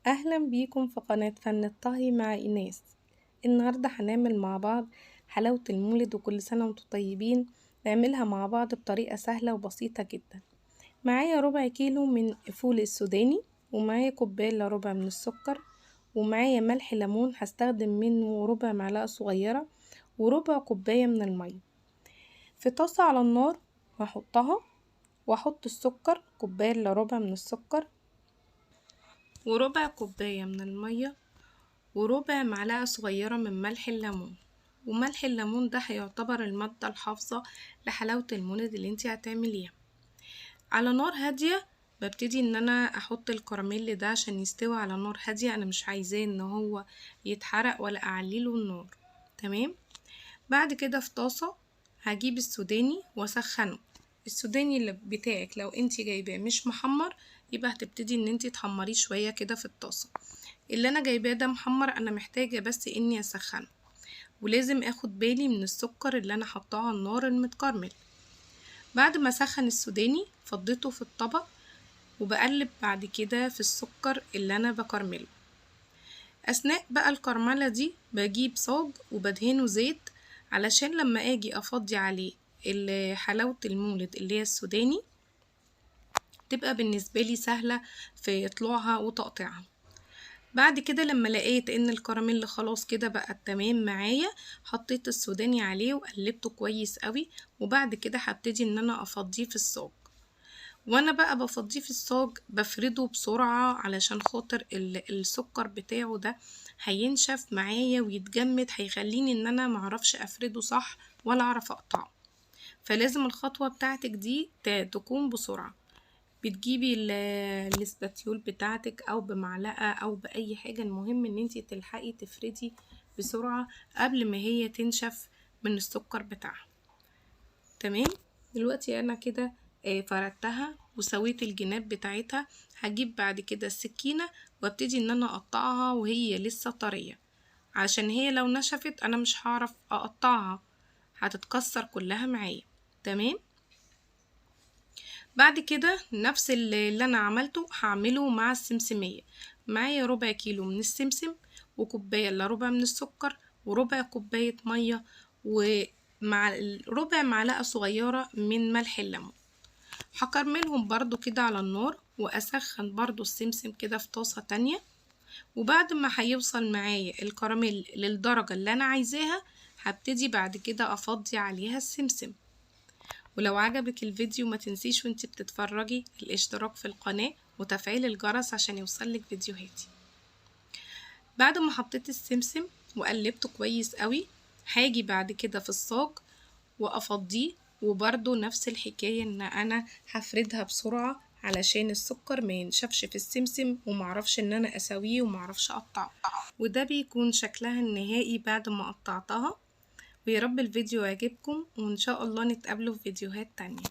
أهلا بيكم في قناة فن الطهي مع إيناس. النهاردة هنعمل مع بعض حلاوة المولد، وكل سنة وانتم طيبين. نعملها مع بعض بطريقة سهلة وبسيطة جدا. معايا ربع كيلو من فول السوداني، ومعايا كوباية الا ربع من السكر، ومعايا ملح ليمون هستخدم منه ربع معلقة صغيرة، وربع كوباية من المية. في طاسة على النار هحطها واحط السكر، كوباية الا ربع من السكر، وربع كوباية من المية، وربع معلقة صغيرة من ملح الليمون. وملح الليمون ده هيعتبر المادة الحافظة لحلاوة المولد اللي انتي هتعمليها. على نار هادية ببتدي ان انا احط الكراميل ده عشان يستوي على نار هادية. انا مش عايزاه ان هو يتحرق ولا اعليله النار. تمام. بعد كده في طاسة هجيب السوداني واسخنه. السوداني اللي بتاعك لو انتي جايباه مش محمر، يبقى هتبتدي ان انتي تحمريه شوية كده في الطاسة. اللي انا جايباه ده محمر، انا محتاجة بس اني اسخنه. ولازم اخد بالي من السكر اللي انا حطاه على النار المتكرمل. بعد ما سخن السوداني فضيته في الطبق، وبقلب بعد كده في السكر اللي انا بكرمله. اثناء بقى الكرملة دي بجيب صاج وبدهنه زيت، علشان لما اجي افضي عليه حلاوة المولد اللي هي السوداني تبقى بالنسبة لي سهلة في طلوعها وتقطيعها. بعد كده لما لقيت ان الكراميل خلاص كده بقى تمام معايا، حطيت السوداني عليه وقلبته كويس قوي. وبعد كده هبتدي ان انا افضيه في الصاج. وانا بقى بفضيه في الصاج بفرده بسرعة، علشان خاطر السكر بتاعه ده هينشف معايا ويتجمد، هيخليني ان انا معرفش افرده صح ولا اعرف اقطعه. فلازم الخطوة بتاعتك دي تكون بسرعة. بتجيبي الاسباتيول بتاعتك او بمعلقة او باي حاجة، المهم ان انتي تلحقي تفردي بسرعة قبل ما هي تنشف من السكر بتاعها. تمام. دلوقتي انا كده فردتها وسويت الجناب بتاعتها. هجيب بعد كده السكينة وابتدي ان انا اقطعها وهي لسه طرية، عشان هي لو نشفت انا مش هعرف اقطعها، هتتكسر كلها معايا. تمام. بعد كده نفس اللي انا عملته هعمله مع السمسمية. معايا ربع كيلو من السمسم، وكوباية الا ربع من السكر، وربع كوباية مية، ومع ربع معلقة صغيرة من ملح الليمون. هكرملهم برضو كده على النار، واسخن برضو السمسم كده في طاسة تانية. وبعد ما هيوصل معايا الكراميل للدرجة اللي انا عايزاها، هبتدي بعد كده افضي عليها السمسم. ولو عجبك الفيديو ما تنسيش وانتي بتتفرجي الاشتراك في القناة وتفعيل الجرس عشان يوصلك فيديوهاتي. بعد ما حطيت السمسم وقلبته كويس قوي، هاجي بعد كده في الصاج وافضيه. وبرده نفس الحكاية ان انا هفردها بسرعة علشان السكر ما ينشفش في السمسم، ومعرفش ان انا اسويه ومعرفش اقطعه. وده بيكون شكلها النهائي بعد ما قطعتها. ويا رب الفيديو يعجبكم، وان شاء الله نتقابلوا في فيديوهات تانية.